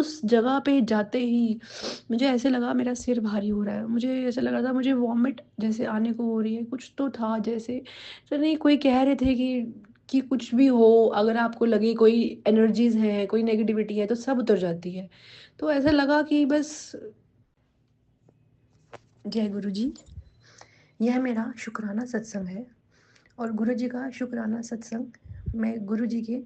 उस जगह पे जाते ही मुझे ऐसे लगा मेरा सिर भारी हो रहा है। मुझे ऐसा लग रहा था मुझे वॉमिट जैसे आने को हो रही है, कुछ तो था जैसे। तो नहीं, कोई कह रहे थे कि कुछ भी हो, अगर आपको लगे कोई एनर्जीज़ हैं, कोई नेगेटिविटी है तो सब उतर जाती है। तो ऐसा लगा कि बस जय गुरु जी, यह मेरा शुक्राना सत्संग है। और गुरु जी का शुक्राना सत्संग मैं गुरु जी के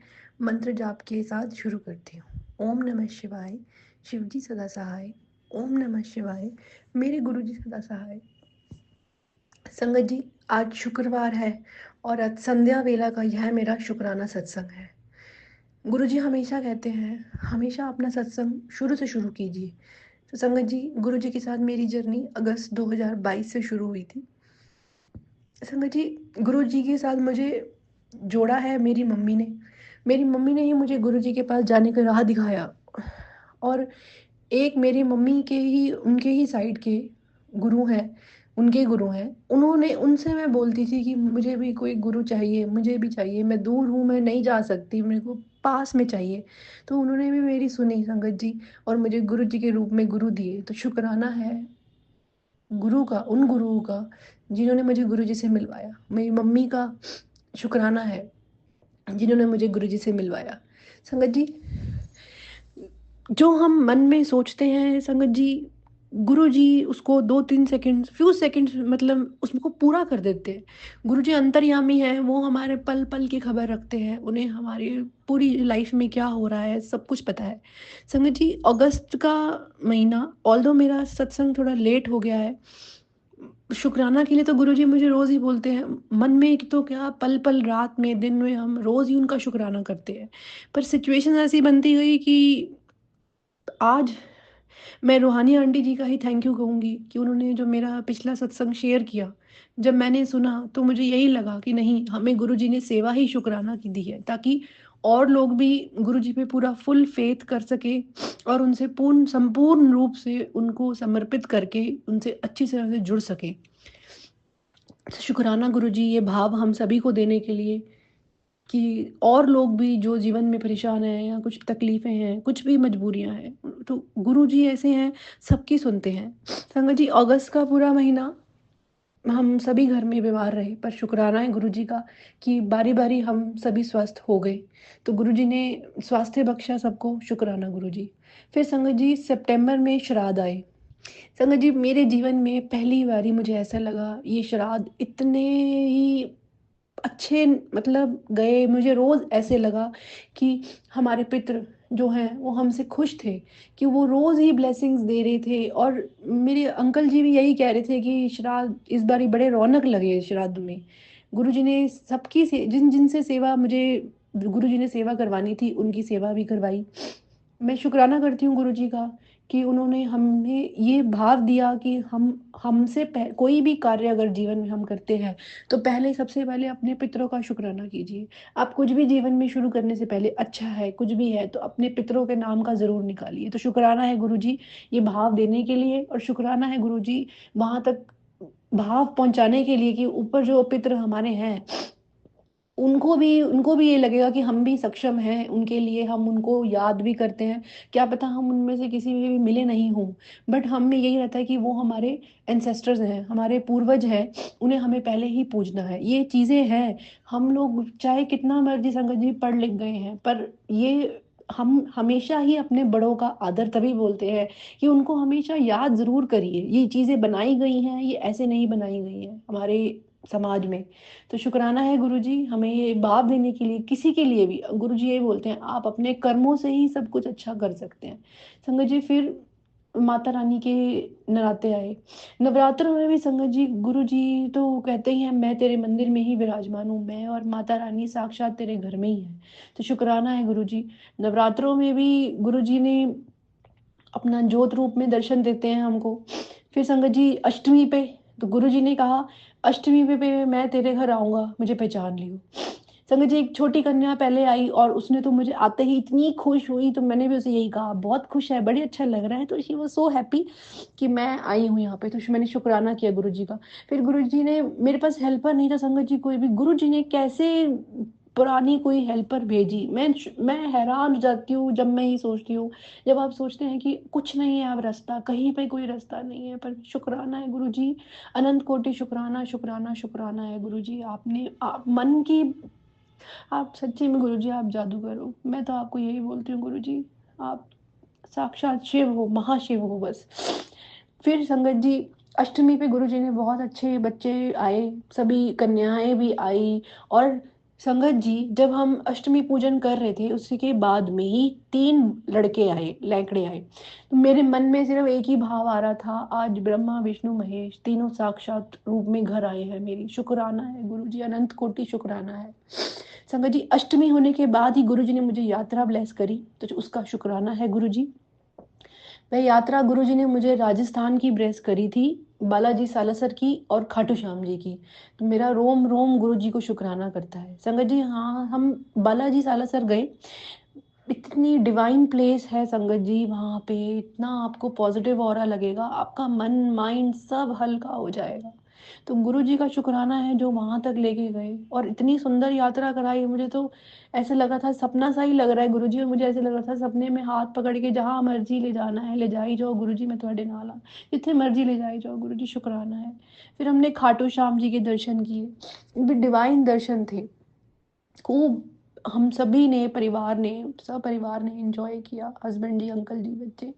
मंत्र जाप के साथ शुरू करती हूँ। ओम नमः शिवाय, शिव जी सदा सहाय। ओम नमः शिवाय, मेरे गुरु जी सदा सहाय। संगत जी, आज शुक्रवार है और आज संध्या वेला का यह मेरा शुक्राना सत्संग है। गुरु जी हमेशा कहते हैं हमेशा अपना सत्संग शुरू से शुरू कीजिए। तो संगत जी, गुरु जी के साथ मेरी जर्नी अगस्त 2022 से शुरू हुई थी। संगत जी, गुरु जी के साथ मुझे जोड़ा है मेरी मम्मी ने। मेरी मम्मी ने ही मुझे गुरु जी के पास जाने का राह दिखाया। और एक मेरी मम्मी के ही उनके ही साइड के गुरु हैं, उनके गुरु हैं। उन्होंने उनसे मैं बोलती थी कि मुझे भी कोई गुरु चाहिए, मुझे भी चाहिए, मैं दूर हूँ, मैं नहीं जा सकती, मेरे को पास में चाहिए। तो उन्होंने भी मेरी सुनी संगत जी, और मुझे गुरु जी के रूप में गुरु दिए। तो शुक्राना है गुरु का, उन गुरुओं का जिन्होंने मुझे गुरु जी से मिलवाया। मेरी मम्मी का शुक्राना है जिन्होंने मुझे गुरु जी से मिलवाया। संगत जी, जो हम मन में सोचते हैं संगत जी, गुरु जी उसको 2-3 सेकंड्स, फ्यू सेकंड्स मतलब उसको पूरा कर देते हैं। गुरु जी अंतर्यामी हैं, वो हमारे पल-पल की खबर रखते हैं। उन्हें हमारी पूरी लाइफ में क्या हो रहा है सब कुछ पता है। संगत जी, अगस्त का महीना ऑल्दो मेरा सत्संग थोड़ा लेट हो गया है। शुक्राना के लिए तो गुरुजी मुझे रोज़ ही बोलते हैं, मन में कि तो क्या पल-पल, रात में, दिन में हम रोज़ ही उनका शुक्राना करते हैं। पर सिचुएशन ऐसी बनती गई कि आज मैं रूहानी आंटी जी का ही थैंक यू कहूँगी कि उन्होंने जो मेरा पिछला सत्संग शेयर किया, जब मैंने सुना तो मुझे यही लगा कि नहीं, हमें गुरुजी ने सेवा ही शुक्राना की दी है, ताकि और लोग भी गुरुजी पे पूरा फुल फ़ेथ कर सकें और उनसे संपूर्ण रूप से उनको समर्पित करके उनसे अच्छी तरह से जुड़ सकें। शुक्राना गुरुजी, ये भाव हम सभी को देने के लिए कि और लोग भी जो जीवन में परेशान हैं या कुछ तकलीफ़ें हैं, कुछ भी मजबूरियाँ हैं, तो गुरुजी ऐसे हैं, सबकी सुनते हैं। संगत जी, अगस्त का पूरा महीना हम सभी घर में बीमार रहे, पर शुक्राना है गुरुजी का कि बारी-बारी हम सभी स्वस्थ हो गए। तो गुरुजी ने स्वास्थ्य बख्शा सबको, शुक्राना गुरुजी। फिर संगत जी, सितंबर में श्राद्ध आए। संगत जी, मेरे जीवन में पहली बारी मुझे ऐसा लगा ये श्राद्ध इतने ही अच्छे मतलब गए, मुझे रोज़ ऐसे लगा कि हमारे पितृ जो हैं वो हमसे खुश थे, कि वो रोज़ ही ब्लेसिंग्स दे रहे थे। और मेरे अंकल जी भी यही कह रहे थे कि श्राद्ध इस बारी बड़े रौनक लगे श्राद्ध में। गुरुजी ने सबकी से जिन-जिनसे सेवा मुझे गुरुजी ने सेवा करवानी थी, उनकी सेवा भी करवाई। मैं शुक्राना करती हूँ गुरुजी का कि उन्होंने हमें ये भाव दिया कि हम हमसे कोई भी कार्य अगर जीवन में हम करते हैं, तो पहले सबसे पहले अपने पितरों का शुक्राना कीजिए। आप कुछ भी जीवन में शुरू करने से पहले अच्छा है, कुछ भी है तो अपने पितरों के नाम का ज़रूर निकालिए। तो शुक्राना है गुरुजी ये भाव देने के लिए, और शुक्राना है गुरुजी वहाँ तक भाव पहुँचाने के लिए कि ऊपर जो पितृ हमारे हैं, उनको भी ये लगेगा कि हम भी सक्षम हैं उनके लिए, हम उनको याद भी करते हैं। क्या पता हम उनमें से किसी में भी मिले नहीं हों, बट हम में यही रहता है कि वो हमारे एंसेस्टर्स हैं, हमारे पूर्वज हैं, उन्हें हमें पहले ही पूजना है। ये चीज़ें हैं, हम लोग चाहे कितना मर्ज़ी संगत जी पढ़ लिख गए हैं, पर ये हम हमेशा ही अपने बड़ों का आदर तभी बोलते हैं कि उनको हमेशा याद ज़रूर करिए। ये चीज़ें बनाई गई हैं, ये ऐसे नहीं बनाई गई हैं हमारे समाज में। तो शुक्राना है गुरुजी हमें ये भाव देने के लिए, किसी के लिए भी। गुरुजी यही बोलते हैं आप अपने कर्मों से ही सब कुछ अच्छा कर सकते हैं। संगत जी, फिर माता रानी के नराते आए। नवरात्रों में भी संगत जी गुरुजी तो कहते ही हैं मैं तेरे मंदिर में ही विराजमान हूँ, मैं और माता रानी साक्षात तेरे घर में ही हैं। तो शुक्राना है गुरुजी। नवरात्रों में भी गुरुजी ने अपना ज्योत रूप में दर्शन देते हैं हमको। फिर संगत जी, अष्टमी पे तो गुरुजी ने कहा अष्टमी पे मैं तेरे घर आऊँगा, मुझे पहचान लियो। संगत जी, एक छोटी कन्या पहले आई और उसने तो मुझे आते ही इतनी खुश हुई, तो मैंने भी उसे यही कहा बहुत खुश है, बड़ी अच्छा लग रहा है। तो शी वाज़ सो हैप्पी कि मैं आई हूँ यहाँ पे, तो मैंने शुक्राना किया गुरुजी का। फिर गुरुजी ने, मेरे पास हेल्पर नहीं था संगत जी कोई भी, गुरुजी ने कैसे पुरानी कोई हेल्पर भेजी। मैं हैरान हो जाती हूँ जब मैं ये सोचती हूँ, जब आप सोचते हैं कि कुछ नहीं है अब रास्ता, कहीं पे कोई रास्ता नहीं है, पर शुक्राना है गुरुजी, अनंत कोटि शुक्राना, शुक्राना, शुक्राना है गुरुजी, आपने आप मन की, आप सच्ची में गुरुजी आप जादूगर हो। मैं तो आपको यही बोलती हूँ गुरुजी, आप साक्षात शिव हो, महाशिव हो बस। फिर संगत जी, अष्टमी पे गुरुजी ने बहुत अच्छे बच्चे आए, सभी कन्याएं भी आई। और संगत जी, जब हम अष्टमी पूजन कर रहे थे उसी के बाद में ही 3 लड़के आए, लैंकड़े आए। तो मेरे मन में सिर्फ एक ही भाव आ रहा था, आज ब्रह्मा विष्णु महेश तीनों साक्षात रूप में घर आए हैं मेरी। शुक्राना है गुरुजी, अनंत कोटि शुक्राना है। संगत जी, अष्टमी होने के बाद ही गुरुजी ने मुझे यात्रा ब्लेस करी, तो उसका शुक्राना है गुरुजी। वह यात्रा गुरुजी ने मुझे राजस्थान की ब्लेस करी थी, बालाजी सालासर की और खाटू श्याम जी की। तो मेरा रोम रोम गुरुजी को शुक्राना करता है। संगत जी, हाँ, हम बालाजी सालासर गए, इतनी डिवाइन प्लेस है संगत जी, वहाँ पे इतना आपको पॉजिटिव ऑरा लगेगा, आपका मन माइंड सब हल्का हो जाएगा। तो गुरु जी का शुक्राना है जो वहाँ तक लेके गए और इतनी सुंदर यात्रा कराई। मुझे तो ऐसे लगा था सपना सा ही लग रहा है गुरु जी, और मुझे ऐसे लग रहा था सपने में हाथ पकड़ के जहाँ मर्जी ले जाना है ले जाई जाओ गुरु जी, मैं थोड़े नाल हाँ, जितने मर्जी ले जाई जाओ गुरु जी, शुक्राना है। फिर हमने खाटू श्याम जी के दर्शन किए, भी डिवाइन दर्शन थे, खूब हम सभी ने, परिवार ने, सब परिवार ने एंजॉय किया, हस्बैंड जी, अंकल जी, बच्चे,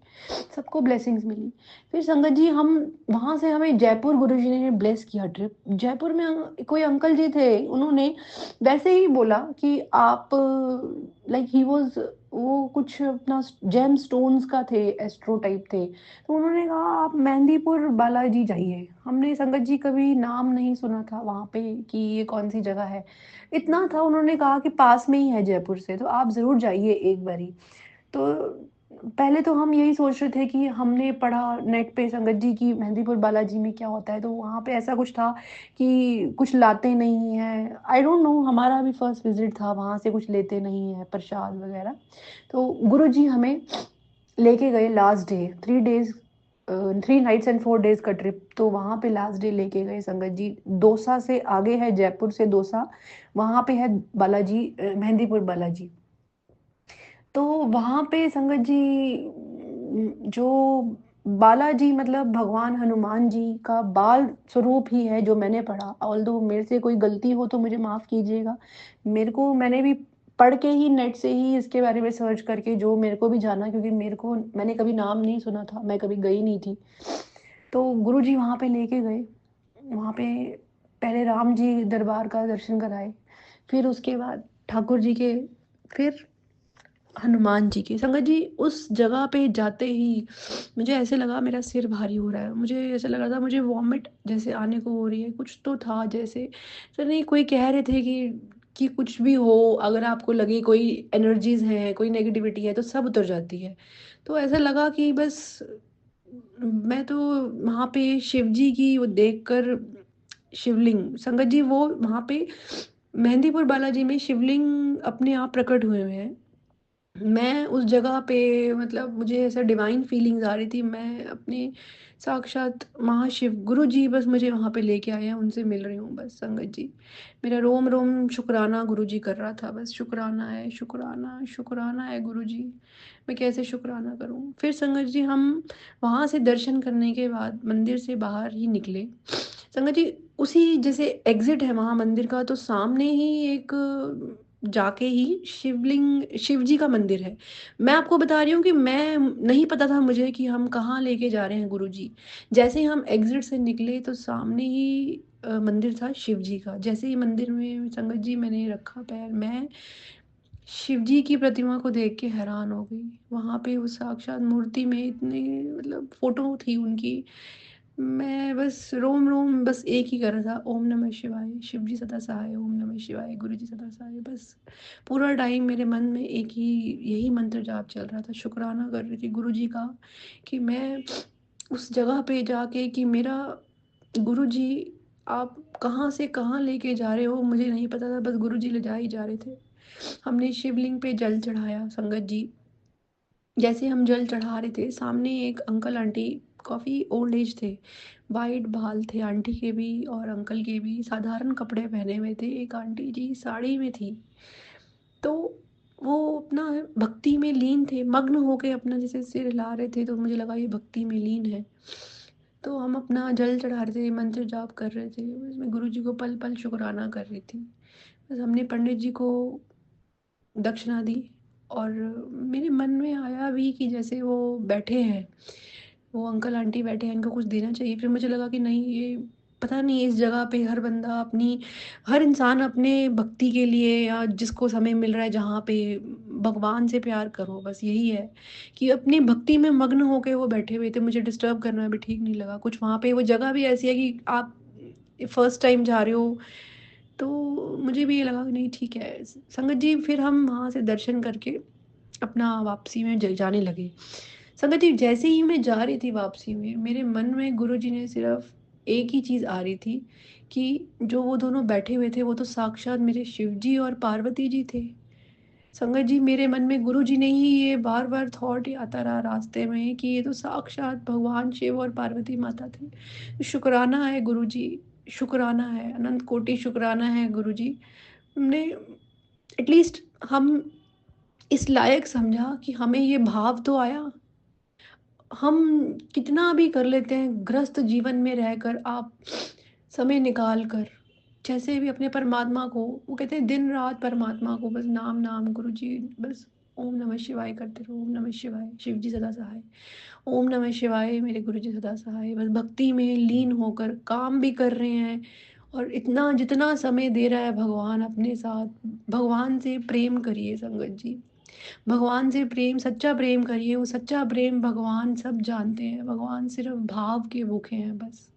सबको ब्लेसिंग्स मिली। फिर संगत जी, हम वहाँ से हमें जयपुर गुरुजी ने ब्लेस किया ट्रिप। जयपुर में कोई अंकल जी थे, उन्होंने वैसे ही बोला कि आप, लाइक ही वाज, वो कुछ अपना जेम स्टोन्स का थे, एस्ट्रो टाइप थे, तो उन्होंने कहा आप मेहंदीपुर बालाजी जाइए। हमने संगत जी कभी नाम नहीं सुना था वहाँ पे कि ये कौन सी जगह है, इतना था उन्होंने कहा कि पास में ही है जयपुर से, तो आप ज़रूर जाइए एक बारी। तो पहले तो हम यही सोच रहे थे कि हमने पढ़ा नेट पे संगत जी की मेहंदीपुर बालाजी में क्या होता है, तो वहाँ पे ऐसा कुछ था कि कुछ लाते नहीं हैं, आई डोंट नो, हमारा भी फर्स्ट विजिट था, वहाँ से कुछ लेते नहीं है प्रसाद वगैरह। तो गुरु जी हमें लेके गए last day, 3 days, 3 nights and 4 days का ट्रिप, तो वहाँ पे लास्ट डे लेके गए संगत जी। दौसा से आगे है, जयपुर से दौसा, वहाँ पे है बालाजी, मेहंदीपुर बालाजी। तो वहाँ पे संगत जी, जो बालाजी मतलब भगवान हनुमान जी का बाल स्वरूप ही है जो मैंने पढ़ा, ऑल्दो मेरे से कोई गलती हो तो मुझे माफ़ कीजिएगा। मेरे को, मैंने भी पढ़ के ही नेट से ही इसके बारे में सर्च करके जो मेरे को भी जाना, क्योंकि मेरे को, मैंने कभी नाम नहीं सुना था, मैं कभी गई नहीं थी। तो गुरुजी वहाँ पे लेके गए, वहाँ पे पहले राम जी दरबार का दर्शन कराए, फिर उसके बाद ठाकुर जी के, फिर हनुमान जी की। संगत जी, उस जगह पे जाते ही मुझे ऐसे लगा मेरा सिर भारी हो रहा है, मुझे ऐसा लग रहा था मुझे वॉमिट जैसे आने को हो रही है, कुछ तो था जैसे, सर नहीं, कोई कह रहे थे कि कुछ भी हो, अगर आपको लगे कोई एनर्जीज हैं, कोई नेगेटिविटी है तो सब उतर जाती है। तो ऐसा लगा कि बस, मैं तो वहाँ पे शिव जी की वो देखकर, शिवलिंग संगत जी, वो वहाँ पे मेहंदीपुर बालाजी में शिवलिंग अपने आप प्रकट हुए हुए हैं। मैं उस जगह पे, मतलब मुझे ऐसा डिवाइन फीलिंग्स आ रही थी, मैं अपने साक्षात महाशिव गुरु जी बस मुझे वहाँ पे लेके आए हैं, उनसे मिल रही हूँ बस संगत जी। मेरा रोम रोम शुक्राना गुरु जी कर रहा था, बस शुक्राना है, शुक्राना, शुक्राना है गुरु जी, मैं कैसे शुक्राना करूँ। फिर संगत जी, हम वहाँ से दर्शन करने के बाद मंदिर से बाहर ही निकले संगत जी, उसी जैसे एग्जिट है वहाँ मंदिर का, तो सामने ही एक, जाके ही शिवलिंग, शिव जी का मंदिर है। मैं आपको बता रही हूँ कि मैं, नहीं पता था मुझे कि हम कहाँ लेके जा रहे हैं गुरु जी। जैसे ही हम एग्जिट से निकले तो सामने ही मंदिर था शिव जी का। जैसे ही मंदिर में संगत जी मैंने रखा पैर, मैं शिव जी की प्रतिमा को देख के हैरान हो गई। वहाँ पे उस साक्षात मूर्ति में इतने, मतलब फोटो थी उनकी, मैं बस रोम रोम बस एक ही कर रहा था, ओम नमः शिवाय, शिव जी सदा सहाय, ओम नमः शिवाय, गुरु जी सदा सहाय, बस पूरा टाइम मेरे मन में एक ही, यही मंत्र जाप चल रहा था। शुक्राना कर रही थी गुरु जी का कि मैं उस जगह पे जाके, कि मेरा गुरु जी, आप कहाँ से कहाँ लेके जा रहे हो मुझे नहीं पता था, बस गुरु जी ले जा ही जा रहे थे। हमने शिवलिंग पे जल चढ़ाया संगत जी। जैसे हम जल चढ़ा रहे थे, सामने एक अंकल आंटी काफ़ी ओल्ड एज थे। वाइट बाल थे आंटी के भी और अंकल के भी, साधारण कपड़े पहने हुए थे। एक आंटी जी साड़ी में थी। तो वो अपना भक्ति में लीन थे, मग्न होके अपना जैसे सिर हिला रहे थे, तो मुझे लगा ये भक्ति में लीन है। तो हम अपना जल चढ़ा रहे थे, मंत्र जाप कर रहे थे, उसमें गुरुजी को पल-पल शुकराना कर रही थी। बस हमने पंडित जी को दक्षिणा दी और मेरे मन में आया भी कि जैसे वो बैठे हैं, वो अंकल आंटी बैठे हैं, इनको कुछ देना चाहिए। फिर मुझे लगा कि नहीं, ये पता नहीं इस जगह पे हर बंदा अपनी हर इंसान अपने भक्ति के लिए या जिसको समय मिल रहा है जहाँ पे भगवान से प्यार करो, बस यही है कि अपनी भक्ति में मग्न होके वो बैठे हुए थे। मुझे डिस्टर्ब करना भी ठीक नहीं लगा। कुछ वहाँ पे वो जगह भी ऐसी है कि आप फर्स्ट टाइम जा रहे हो, तो मुझे भी ये लगा कि नहीं ठीक है। संगत जी फिर हम वहाँ से दर्शन करके अपना वापसी में जाने लगे। संगत जी जैसे ही मैं जा रही थी वापसी में, मेरे मन में गुरुजी ने सिर्फ एक ही चीज़ आ रही थी कि जो वो दोनों बैठे हुए थे वो तो साक्षात मेरे शिव जी और पार्वती जी थे। संगत जी मेरे मन में गुरुजी ने ही ये बार बार थॉट आता रहा रास्ते में कि ये तो साक्षात भगवान शिव और पार्वती माता थे। शुक्राना है गुरुजी, शुक्राना है, अनंत कोटि शुक्राना है गुरुजी। हमने एटलीस्ट हम इस लायक समझा कि हमें ये भाव तो आया। हम कितना भी कर लेते हैं ग्रस्त जीवन में रहकर, आप समय निकाल कर जैसे भी अपने परमात्मा को, वो कहते हैं दिन रात परमात्मा को बस नाम नाम गुरु जी, बस ओम नमः शिवाय करते रहो। ओम नमः शिवाय, शिव जी सदा सहाय। ओम नमः शिवाय, मेरे गुरु जी सदा सहाय। बस भक्ति में लीन होकर काम भी कर रहे हैं और इतना जितना समय दे रहा है भगवान अपने साथ, भगवान से प्रेम करिए संगत जी। भगवान से प्रेम, सच्चा प्रेम करिए। वो सच्चा प्रेम भगवान सब जानते हैं। भगवान सिर्फ भाव के भूखे हैं बस।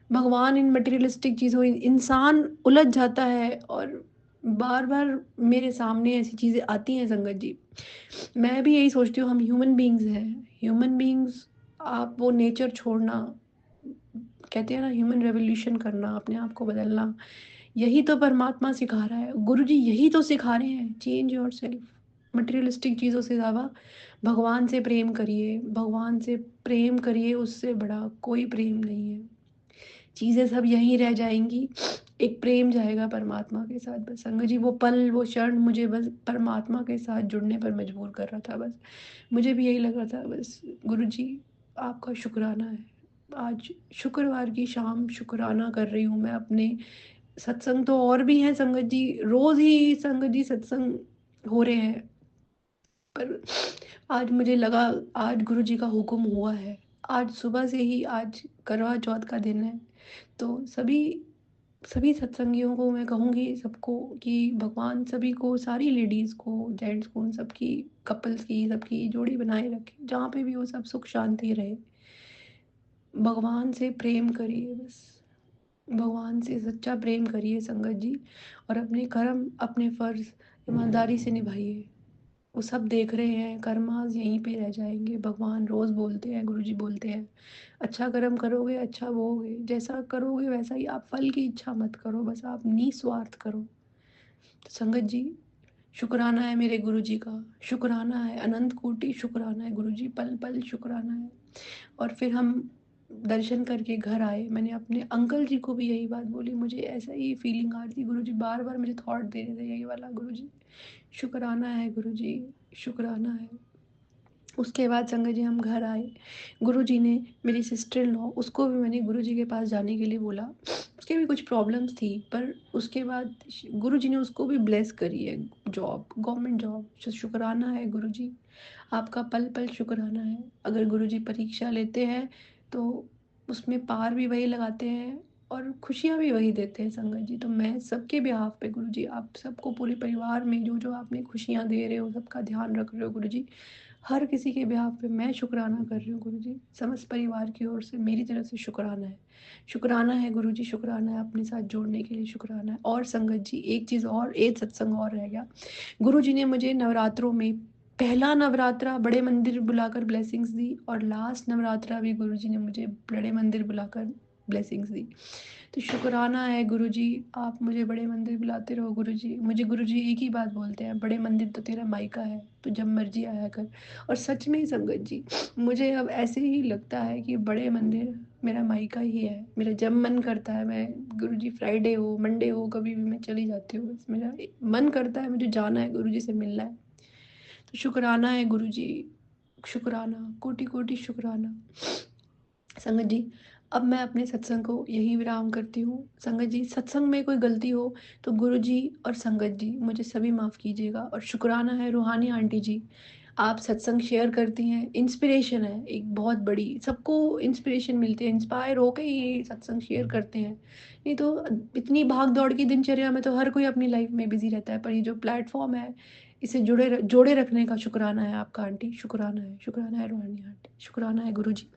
भगवान इन मटेरियलिस्टिक चीज़ों, इंसान उलझ जाता है और बार बार मेरे सामने ऐसी चीज़ें आती हैं संगत जी। मैं भी यही सोचती हूँ, हम ह्यूमन बींग्स हैं। ह्यूमन बींग्स, आप वो नेचर छोड़ना, कहते हैं ना ह्यूमन रेवोल्यूशन करना, अपने आप को बदलना, यही तो परमात्मा सिखा रहा है। गुरु जी यही तो सिखा रहे हैं, चेंज योर सेल्फ। मटेरियलिस्टिक चीज़ों से ज़्यादा भगवान से प्रेम करिए, भगवान से प्रेम करिए, उससे बड़ा कोई प्रेम नहीं है। चीज़ें सब यहीं रह जाएंगी, एक प्रेम जाएगा परमात्मा के साथ। बस संग जी वो पल, वो क्षण मुझे बस परमात्मा के साथ जुड़ने पर मजबूर कर रहा था। बस मुझे भी यही लग रहा था, बस गुरु जी आपका शुक्राना है। आज शुक्रवार की शाम शुक्राना कर रही हूँ मैं अपने। सत्संग तो और भी हैं संगत जी, रोज ही संगत जी सत्संग हो रहे हैं, पर आज मुझे लगा आज गुरु जी का हुक्म हुआ है। आज सुबह से ही, आज करवा चौथ का दिन है, तो सभी सभी सत्संगियों को मैं कहूँगी, सबको, कि भगवान सभी को, सारी लेडीज़ को, जेंट्स को, उन सबकी, कपल्स की सबकी जोड़ी बनाए रखे, जहाँ पे भी वो सब सुख शांति रहे। भगवान से प्रेम करिए बस, भगवान से सच्चा प्रेम करिए संगत जी, और अपने कर्म, अपने फर्ज ईमानदारी से निभाइए। वो सब देख रहे हैं, कर्मास यहीं पे रह जाएंगे। भगवान रोज बोलते हैं, गुरुजी बोलते हैं, अच्छा कर्म करोगे अच्छा भोगे, जैसा करोगे वैसा ही। आप फल की इच्छा मत करो, बस आप निस्वार्थ करो। तो संगत जी शुक्राना है मेरे गुरुजी का, शुक्राना है, अनंत कोटि शुक्राना है गुरुजी, पल पल शुक्राना है। और फिर हम दर्शन करके घर आए। मैंने अपने अंकल जी को भी यही बात बोली, मुझे ऐसा ही फीलिंग आ रही थी। गुरुजी बार बार मुझे थॉट दे रहे थे यही वाला, गुरुजी शुक्राना है, गुरुजी शुक्राना है। उसके बाद संगत जी हम घर आए। गुरुजी ने, मेरी सिस्टर इन लॉ, उसको भी मैंने गुरुजी के पास जाने के लिए बोला। उसके भी कुछ प्रॉब्लम्स थी, पर उसके बाद गुरुजी ने उसको भी ब्लेस करी है, जॉब, गवर्नमेंट जॉब। शुक्राना है गुरुजी, आपका पल पल शुक्राना है। अगर गुरुजी परीक्षा लेते हैं तो उसमें पार भी वही लगाते हैं और खुशियाँ भी वही देते हैं संगत जी। तो मैं सबके बिहाफ पे गुरुजी, आप सबको, पूरे परिवार में जो जो आपने खुशियाँ दे रहे हो, सबका ध्यान रख रहे हो गुरुजी, हर किसी के बिहाफ पे मैं शुक्राना कर रही हूँ गुरुजी। समस्त परिवार की ओर से मेरी तरफ से शुक्राना है। शुक्राना है गुरुजी, शुक्राना है, अपने साथ जोड़ने के लिए शुक्राना है। और संगत जी एक चीज़ और, एक सत्संग और रह गया। गुरुजी ने मुझे नवरात्रों में, पहला नवरात्रा बड़े मंदिर बुलाकर ब्लेसिंग्स दी, और लास्ट नवरात्रा भी गुरुजी ने मुझे बड़े मंदिर बुलाकर ब्लेसिंग्स दी। तो शुक्राना है गुरुजी, आप मुझे बड़े मंदिर बुलाते रहो गुरुजी। मुझे गुरुजी एक ही बात बोलते हैं, बड़े मंदिर तो तेरा मायका है, तो जब मर्जी आया कर। और सच में ही संगत जी, मुझे अब ऐसे ही लगता है कि बड़े मंदिर मेरा मायका ही है। मेरा जब मन करता है, मैं गुरुजी फ्राइडे हो मंडे हो कभी भी मैं चली जाती हूँ। बस मेरा मन करता है, मुझे जाना है गुरुजी से मिलना है। तो शुक्राना है गुरुजी, शुक्राना, कोटि कोटि शुक्राना। संगत जी, अब मैं अपने सत्संग को यही विराम करती हूँ। संगत जी, सत्संग में कोई गलती हो तो गुरु जी और संगत जी मुझे सभी माफ़ कीजिएगा। और शुक्राना है रूहानी आंटी जी, आप सत्संग शेयर करती हैं, इंस्पिरेशन है एक बहुत बड़ी, सबको इंस्पिरेशन मिलती है, इंस्पायर होकर ही सत्संग शेयर करते हैं। नहीं तो इतनी भाग दौड़ की दिनचर्या में तो हर कोई अपनी लाइफ में बिजी रहता है, पर ये जो प्लेटफॉर्म है इसे जोड़े रखने का शुक्राना है आपका आंटी, शुक्राना है रूहानी आंटी, शुक्राना है गुरु जी।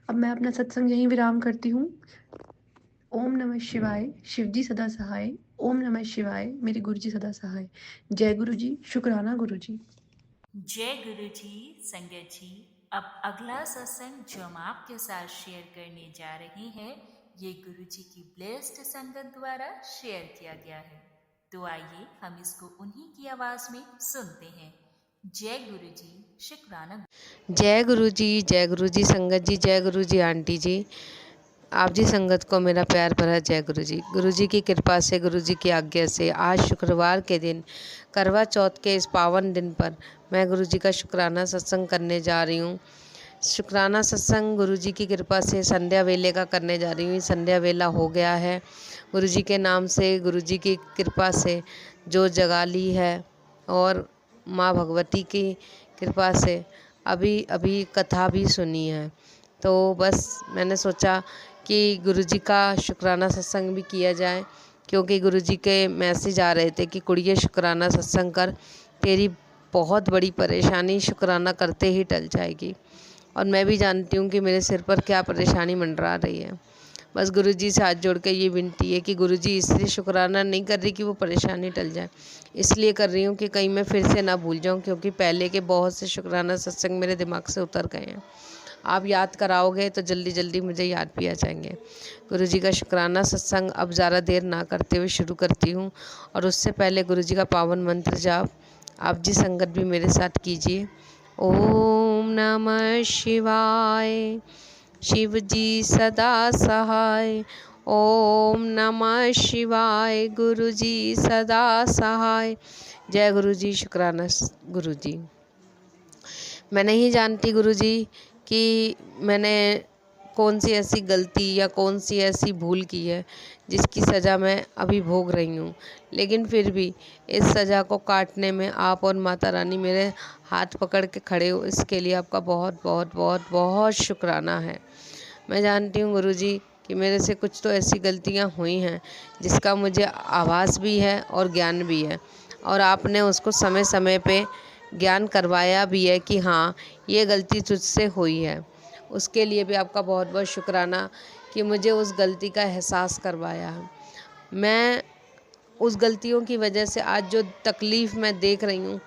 अब मैं अपना सत्संग यहीं विराम करती हूँ। ओम नमः शिवाय, शिवजी सदा सहाय। ओम नमः शिवाय, मेरे गुरु जी सदा सहाय। जय गुरु जी, शुक्राना गुरु जी। जय गुरु जी, संगत जी। अब अगला सत्संग जो हम आपके साथ शेयर करने जा रहे हैं, ये गुरु जी की ब्लेस्ड संगत द्वारा शेयर किया गया है। तो आइए हम इसको उन्हीं की आवाज में सुनते हैं। जय गुरु जी, शुक्राना। जय गुरु जी संगत जी, जय गुरु जी आंटी जी, आप जी संगत को मेरा प्यार भरा जय गुरु जी की कृपा से, गुरु जी की आज्ञा से आज शुक्रवार के दिन करवा चौथ के इस पावन दिन पर मैं गुरु जी का शुक्राना सत्संग करने जा रही हूँ। शुक्राना सत्संग गुरु जी की कृपा से संध्या वेले का करने जा रही हूँ। संध्या वेला हो गया है, गुरु जी के नाम से, गुरु जी की कृपा से जो जगा ली है और माँ भगवती की कृपा से अभी अभी कथा भी सुनी है। तो बस मैंने सोचा कि गुरुजी का शुक्राना सत्संग भी किया जाए, क्योंकि गुरुजी के मैसेज आ रहे थे कि कुड़िए शुक्राना सत्संग कर, तेरी बहुत बड़ी परेशानी शुक्राना करते ही टल जाएगी। और मैं भी जानती हूँ कि मेरे सिर पर क्या परेशानी मंडरा रही है। बस गुरुजी से हाथ जोड़ के ये विनती है कि गुरुजी इसलिए शुक्राना नहीं कर रही कि वो परेशानी टल जाए, इसलिए कर रही हूँ कि कहीं मैं फिर से ना भूल जाऊँ, क्योंकि पहले के बहुत से शुक्राना सत्संग मेरे दिमाग से उतर गए हैं। आप याद कराओगे तो जल्दी जल्दी मुझे याद भी आ जाएंगे। गुरुजी का शुक्राना सत्संग अब ज़्यादा देर ना करते हुए शुरू करती हूँ। और उससे पहले गुरुजी का पावन मंत्र जाप आप जी संगत भी मेरे साथ कीजिए। ओम नमः शिवाय, शिव जी सदा सहाय। ओम नमः शिवाय, गुरु जी सदा सहाय। जय गुरु जी, शुक्राना गुरु जी। मैं नहीं जानती गुरु जी कि मैंने कौन सी ऐसी गलती या कौन सी ऐसी भूल की है जिसकी सज़ा मैं अभी भोग रही हूँ, लेकिन फिर भी इस सज़ा को काटने में आप और माता रानी मेरे हाथ पकड़ के खड़े हो, इसके लिए आपका बहुत बहुत बहुत बहुत शुक्राना है। मैं जानती हूँ गुरुजी कि मेरे से कुछ तो ऐसी गलतियाँ हुई हैं जिसका मुझे आभास भी है और ज्ञान भी है, और आपने उसको समय समय पे ज्ञान करवाया भी है कि हाँ ये गलती तुझसे हुई है। उसके लिए भी आपका बहुत बहुत शुक्राना कि मुझे उस गलती का एहसास करवाया है। मैं उस गलतियों की वजह से आज जो तकलीफ़ मैं देख रही हूँ,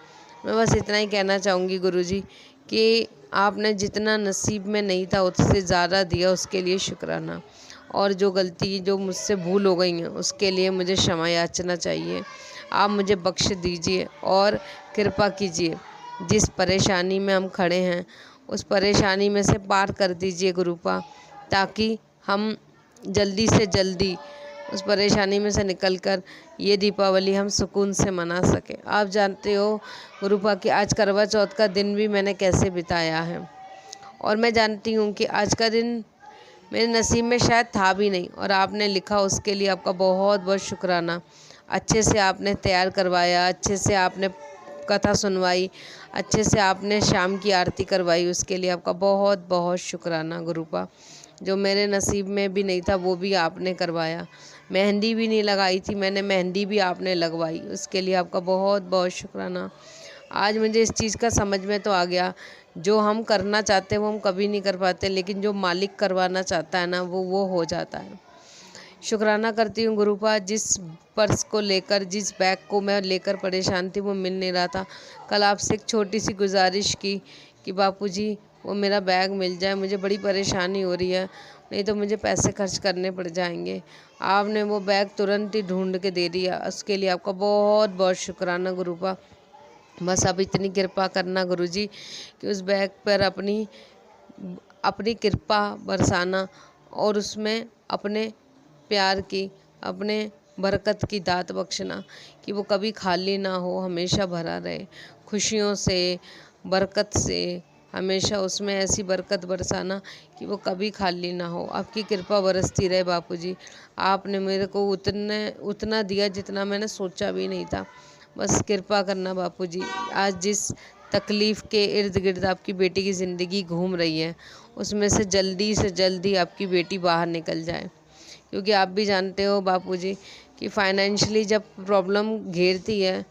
मैं बस इतना ही कहना चाहूँगी गुरुजी कि आपने जितना नसीब में नहीं था उससे ज़्यादा दिया, उसके लिए शुक्राना। और जो गलती जो मुझसे भूल हो गई हैं उसके लिए मुझे क्षमा याचना चाहिए। आप मुझे बख्श दीजिए और कृपा कीजिए। जिस परेशानी में हम खड़े हैं उस परेशानी में से पार कर दीजिए गुरुपा, ताकि हम जल्दी से जल्दी उस परेशानी में से निकलकर ये दीपावली हम सुकून से मना सकें। आप जानते हो गुरुपा कि आज करवा चौथ का दिन भी मैंने कैसे बिताया है, और मैं जानती हूँ कि आज का दिन मेरे नसीब में शायद था भी नहीं, और आपने लिखा उसके लिए आपका बहुत बहुत शुक्राना। अच्छे से आपने तैयार करवाया, अच्छे से आपने कथा सुनवाई, अच्छे से आपने शाम की आरती करवाई, उसके लिए आपका बहुत बहुत शुक्राना गुरुपा। जो मेरे नसीब में भी नहीं था वो भी आपने करवाया। मेहंदी भी नहीं लगाई थी मैंने, मेहंदी भी आपने लगवाई, उसके लिए आपका बहुत बहुत शुक्राना। आज मुझे इस चीज़ का समझ में तो आ गया, जो हम करना चाहते हैं वो हम कभी नहीं कर पाते, लेकिन जो मालिक करवाना चाहता है ना वो हो जाता है। शुक्राना करती हूँ गुरुपा, जिस पर्स को लेकर, जिस बैग को मैं लेकर परेशान थी वो मिल नहीं रहा था। कल आपसे एक छोटी सी गुजारिश की कि बापूजी वो मेरा बैग मिल जाए, मुझे बड़ी परेशानी हो रही है, नहीं तो मुझे पैसे खर्च करने पड़ जाएंगे। आपने वो बैग तुरंत ही ढूंढ के दे दिया, उसके लिए आपका बहुत बहुत शुक्राना गुरुपा। बस अब इतनी कृपा करना गुरुजी कि उस बैग पर अपनी अपनी कृपा बरसाना और उसमें अपने प्यार की, अपने बरकत की दात बख्शना कि वो कभी खाली ना हो, हमेशा भरा रहे खुशियों से, बरकत से। हमेशा उसमें ऐसी बरकत बरसाना कि वो कभी खाली ना हो। आपकी कृपा बरसती रहे बापूजी। आपने मेरे को उतना दिया जितना मैंने सोचा भी नहीं था। बस कृपा करना बापूजी। आज जिस तकलीफ़ के इर्द गिर्द आपकी बेटी की ज़िंदगी घूम रही है, उसमें से जल्दी आपकी बेटी बाहर निकल जाए। क्योंकि आप भी जानते हो बापूजी कि फाइनेंशियली जब प्रॉब्लम घेरती है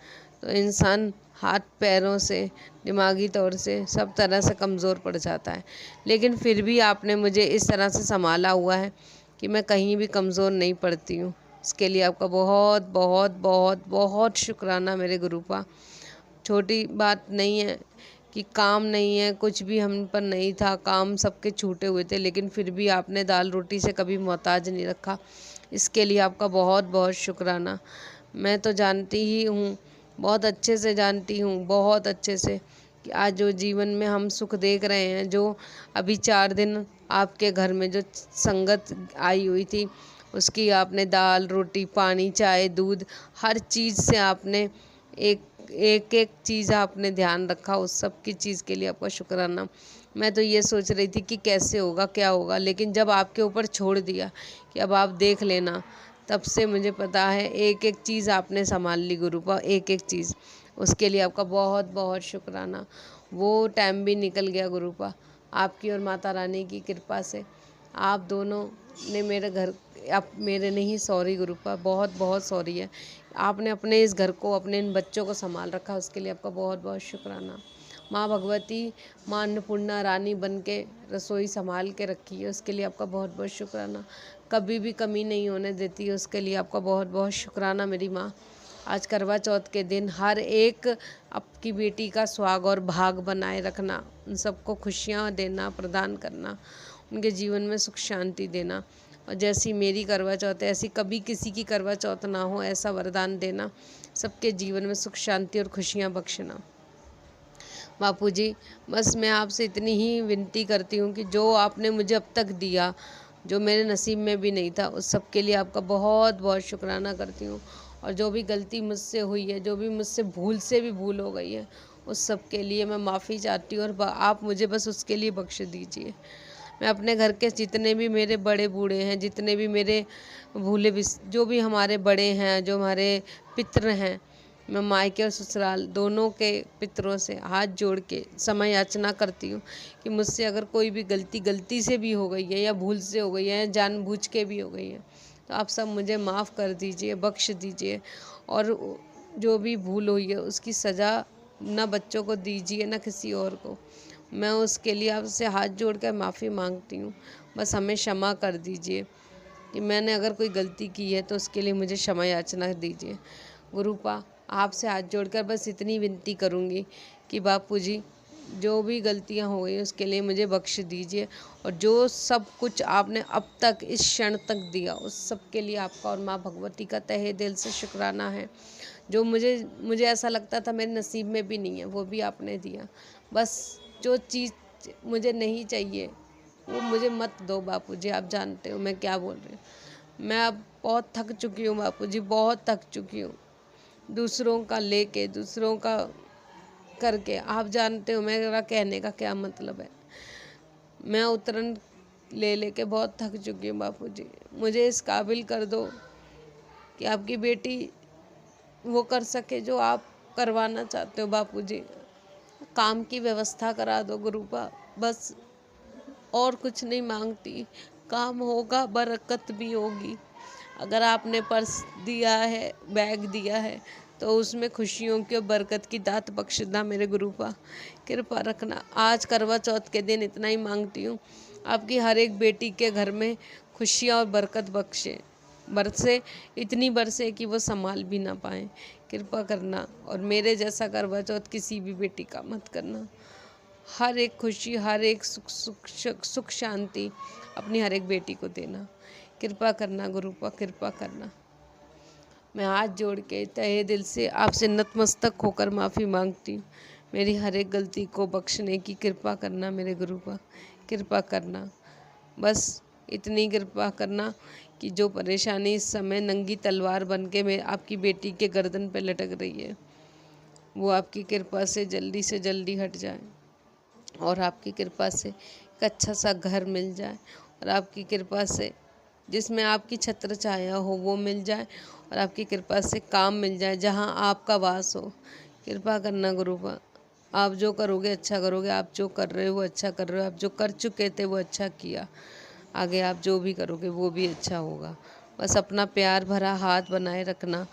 तो इंसान हाथ पैरों से, दिमागी तौर से, सब तरह से कमज़ोर पड़ जाता है। लेकिन फिर भी आपने मुझे इस तरह से संभाला हुआ है कि मैं कहीं भी कमज़ोर नहीं पड़ती हूँ। इसके लिए आपका बहुत बहुत बहुत बहुत शुक्राना मेरे गुरुपा। छोटी बात नहीं है कि काम नहीं है, कुछ भी हम पर नहीं था, काम सबके छूटे हुए थे, लेकिन फिर भी आपने दाल रोटी से कभी मोहताज नहीं रखा। इसके लिए आपका बहुत बहुत शुक्राना। मैं तो जानती ही हूँ, बहुत अच्छे से जानती हूँ, बहुत अच्छे से कि आज जो जीवन में हम सुख देख रहे हैं, जो अभी 4 दिन आपके घर में जो संगत आई हुई थी, उसकी आपने दाल रोटी पानी चाय दूध हर चीज़ से आपने एक एक एक चीज़ आपने ध्यान रखा। उस सब की चीज़ के लिए आपका शुक्राना। मैं तो ये सोच रही थी कि कैसे होगा क्या होगा, लेकिन जब आपके ऊपर छोड़ दिया कि अब आप देख लेना, तब से मुझे पता है एक एक चीज़ आपने संभाल ली गुरुपा, एक एक चीज़। उसके लिए आपका बहुत बहुत शुक्राना। वो टाइम भी निकल गया गुरुपा, आपकी और माता रानी की कृपा से। आप दोनों ने मेरे घर, आप मेरे नहीं, सॉरी गुरुपा, बहुत बहुत सॉरी है। आपने अपने इस घर को, अपने इन बच्चों को संभाल रखा, उसके लिए आपका बहुत बहुत शुक्राना। माँ भगवती, माँ अन्नपूर्णा रानी बन के रसोई संभाल के रखी है, उसके लिए आपका बहुत बहुत शुक्राना। कभी भी कमी नहीं होने देती है, उसके लिए आपका बहुत बहुत शुक्राना मेरी माँ। आज करवा चौथ के दिन हर एक आपकी बेटी का सुहाग और भाग बनाए रखना, उन सबको खुशियाँ देना, प्रदान करना, उनके जीवन में सुख शांति देना। और जैसी मेरी करवा चौथ है, ऐसी कभी किसी की करवा चौथ ना हो, ऐसा वरदान देना, सबके जीवन में सुख शांति और खुशियाँ बख्शना। बापूजी, बस मैं आपसे इतनी ही विनती करती हूँ कि जो आपने मुझे अब तक दिया, जो मेरे नसीब में भी नहीं था, उस सब के लिए आपका बहुत बहुत शुक्राना करती हूँ। और जो भी गलती मुझसे हुई है, जो भी मुझसे भूल से भी भूल हो गई है, उस सब के लिए मैं माफ़ी चाहती हूँ। और आप मुझे बस उसके लिए बख्श दीजिए। मैं अपने घर के जितने भी मेरे बड़े बूढ़े हैं, जितने भी मेरे जो भी हमारे बड़े हैं, जो हमारे पितृ हैं, मैं मायके और ससुराल दोनों के पितरों से हाथ जोड़ के समय याचना करती हूँ कि मुझसे अगर कोई भी गलती से भी हो गई है, या भूल से हो गई है, या जानबूझ के भी हो गई है, तो आप सब मुझे माफ़ कर दीजिए, बख्श दीजिए। और जो भी भूल हुई है उसकी सज़ा ना बच्चों को दीजिए, ना किसी और को। मैं उसके लिए आपसे हाथ जोड़ कर माफ़ी मांगती हूँ। बस हमें क्षमा कर दीजिए कि मैंने अगर कोई गलती की है तो उसके लिए मुझे क्षमा याचना दीजिए। गुरुपा, आपसे हाथ जोड़कर बस इतनी विनती करूँगी कि बापूजी, जो भी गलतियाँ हो गई उसके लिए मुझे बख्श दीजिए। और जो सब कुछ आपने अब तक इस क्षण तक दिया, उस सब के लिए आपका और माँ भगवती का तहे दिल से शुक्राना है। जो मुझे ऐसा लगता था मेरे नसीब में भी नहीं है, वो भी आपने दिया। बस जो चीज़ मुझे नहीं चाहिए वो मुझे मत दो बापूजी। आप जानते हो मैं क्या बोल रही हूँ। मैं अब बहुत थक चुकी हूँ बापूजी, बहुत थक चुकी हूँ दूसरों का लेके, दूसरों का करके। आप जानते हो मेरा कहने का क्या मतलब है। मैं उतरन ले के बहुत थक चुकी हूँ बापूजी। मुझे इस काबिल कर दो कि आपकी बेटी वो कर सके जो आप करवाना चाहते हो बापूजी। काम की व्यवस्था करा दो गुरुपा, बस और कुछ नहीं मांगती। काम होगा, बरकत भी होगी। अगर आपने पर्स दिया है, बैग दिया है, तो उसमें खुशियों की और बरकत की दात बख्शना मेरे गुरुपा, कृपा रखना। आज करवा चौथ के दिन इतना ही मांगती हूँ, आपकी हर एक बेटी के घर में खुशियाँ और बरकत बरसे, इतनी बरसे कि वो संभाल भी ना पाएँ। कृपा करना। और मेरे जैसा करवा चौथ किसी भी बेटी का मत करना। हर एक खुशी, हर एक सुख शांति अपनी हर एक बेटी को देना। कृपा करना गुरुपा, कृपा करना। मैं हाथ जोड़ के तहे दिल से आपसे नतमस्तक होकर माफ़ी मांगती हूँ। मेरी हर एक गलती को बख्शने की कृपा करना मेरे गुरुपा, कृपा करना। बस इतनी कृपा करना कि जो परेशानी इस समय नंगी तलवार बन के मैं आपकी बेटी के गर्दन पे लटक रही है, वो आपकी कृपा से जल्दी हट जाए, और आपकी कृपा से एक अच्छा सा घर मिल जाए, और आपकी कृपा से जिसमें आपकी छत्र छाया हो वो मिल जाए, और आपकी कृपा से काम मिल जाए जहाँ आपका वास हो। कृपा करना गुरुपा, आप जो करोगे अच्छा करोगे, आप जो कर रहे हो वो अच्छा कर रहे हो, आप जो कर चुके थे वो अच्छा किया, आगे आप जो भी करोगे वो भी अच्छा होगा। बस अपना प्यार भरा हाथ बनाए रखना,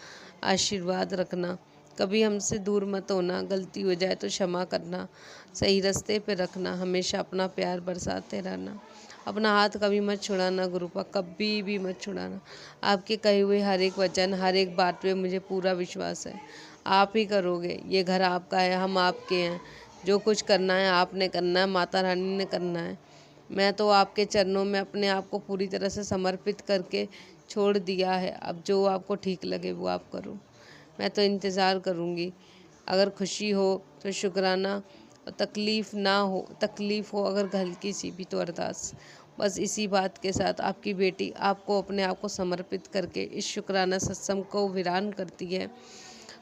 आशीर्वाद रखना, कभी हमसे दूर मत होना, गलती हो जाए तो क्षमा करना, सही रास्ते पे रखना, हमेशा अपना प्यार बरसाते रहना, अपना हाथ कभी मत छुड़ाना गुरुपा, कभी भी मत छुड़ाना। आपके कहे हुए हर एक वचन, हर एक बात पे मुझे पूरा विश्वास है। आप ही करोगे, ये घर आपका है, हम आपके हैं, जो कुछ करना है आपने करना है, माता रानी ने करना है। मैं तो आपके चरणों में अपने आप को पूरी तरह से समर्पित करके छोड़ दिया है। अब जो आपको ठीक लगे वो आप करो, मैं तो इंतज़ार करूँगी। अगर खुशी हो तो शुक्राना, और तकलीफ़ हो अगर हल्की सी भी तो अरदास। बस इसी बात के साथ आपकी बेटी आपको अपने आप को समर्पित करके इस शुक्राना सत्संग को वीरान करती है।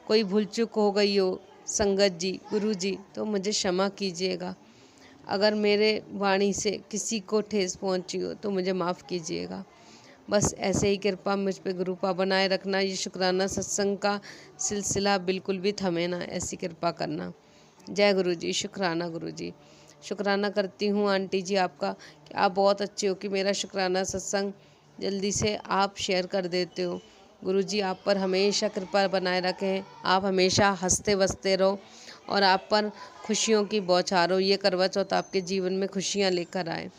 कोई भूल चूक हो गई हो संगत जी, गुरु जी, तो मुझे क्षमा कीजिएगा। अगर मेरे वाणी से किसी को ठेस पहुंची हो तो मुझे माफ़ कीजिएगा। बस ऐसे ही कृपा मुझ पे गुरुपा बनाए रखना। ये शुक्राना सत्संग का सिलसिला बिल्कुल भी थमे ना, ऐसी कृपा करना। जय गुरु जी, शुक्राना गुरु जी। शुक्राना करती हूँ आंटी जी आपका कि आप बहुत अच्छे हो कि मेरा शुक्राना सत्संग जल्दी से आप शेयर कर देते हो। गुरु जी आप पर हमेशा कृपा बनाए रखें, आप हमेशा हंसते बसते रहो, और आप पर खुशियों की बौछार हो। ये करवा चौथ आपके जीवन में खुशियाँ लेकर आए।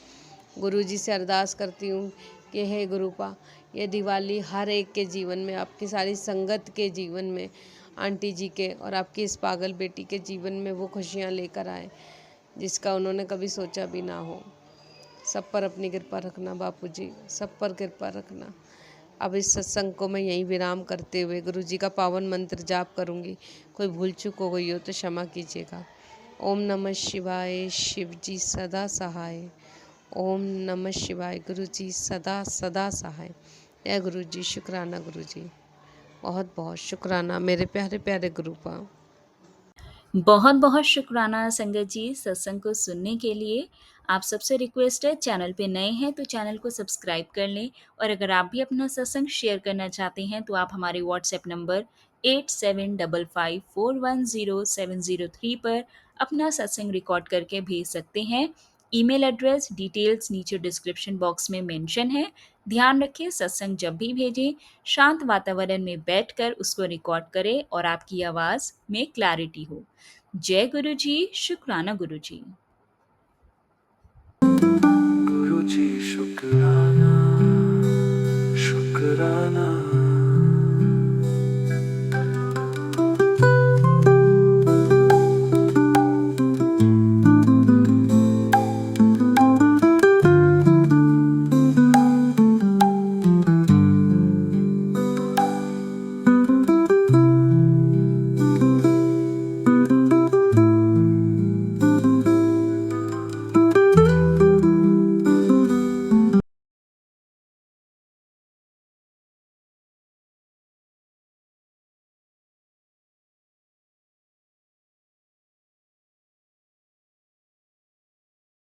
गुरु जी से अरदास करती हूँ कि हे गुरुपा, ये दिवाली हर एक के जीवन में, आपकी सारी संगत के जीवन में, आंटी जी के और आपकी इस पागल बेटी के जीवन में वो खुशियाँ लेकर आए जिसका उन्होंने कभी सोचा भी ना हो। सब पर अपनी कृपा रखना बापू जी, सब पर कृपा रखना। अब इस सत्संग को मैं यहीं विराम करते हुए गुरु जी का पावन मंत्र जाप करूँगी। कोई भूल चूक हो गई हो तो क्षमा कीजिएगा। ओम नमः शिवाय, शिव जी सदा सहाय। ओम नमः शिवाय, गुरु जी सदा सदा सहाय। जय गुरु जी, शुक्राना गुरु जी, बहुत बहुत शुक्राना मेरे प्यारे प्यारे गुरुपा। बहुत बहुत शुक्राना संगत जी सत्संग को सुनने के लिए। आप सबसे रिक्वेस्ट है, चैनल पे नए हैं तो चैनल को सब्सक्राइब कर लें, और अगर आप भी अपना सत्संग शेयर करना चाहते हैं तो आप हमारे व्हाट्सएप नंबर 8755410703 पर अपना सत्संग रिकॉर्ड करके भेज सकते हैं। ईमेल एड्रेस डिटेल्स नीचे डिस्क्रिप्शन बॉक्स में मेंशन है। ध्यान रखें, सत्संग जब भी भेजें शांत वातावरण में बैठकर उसको रिकॉर्ड करें और आपकी आवाज़ में क्लैरिटी हो। जय गुरु जी, शुक्राना गुरु जी। गुरु जी शुक्राना, शुक्राना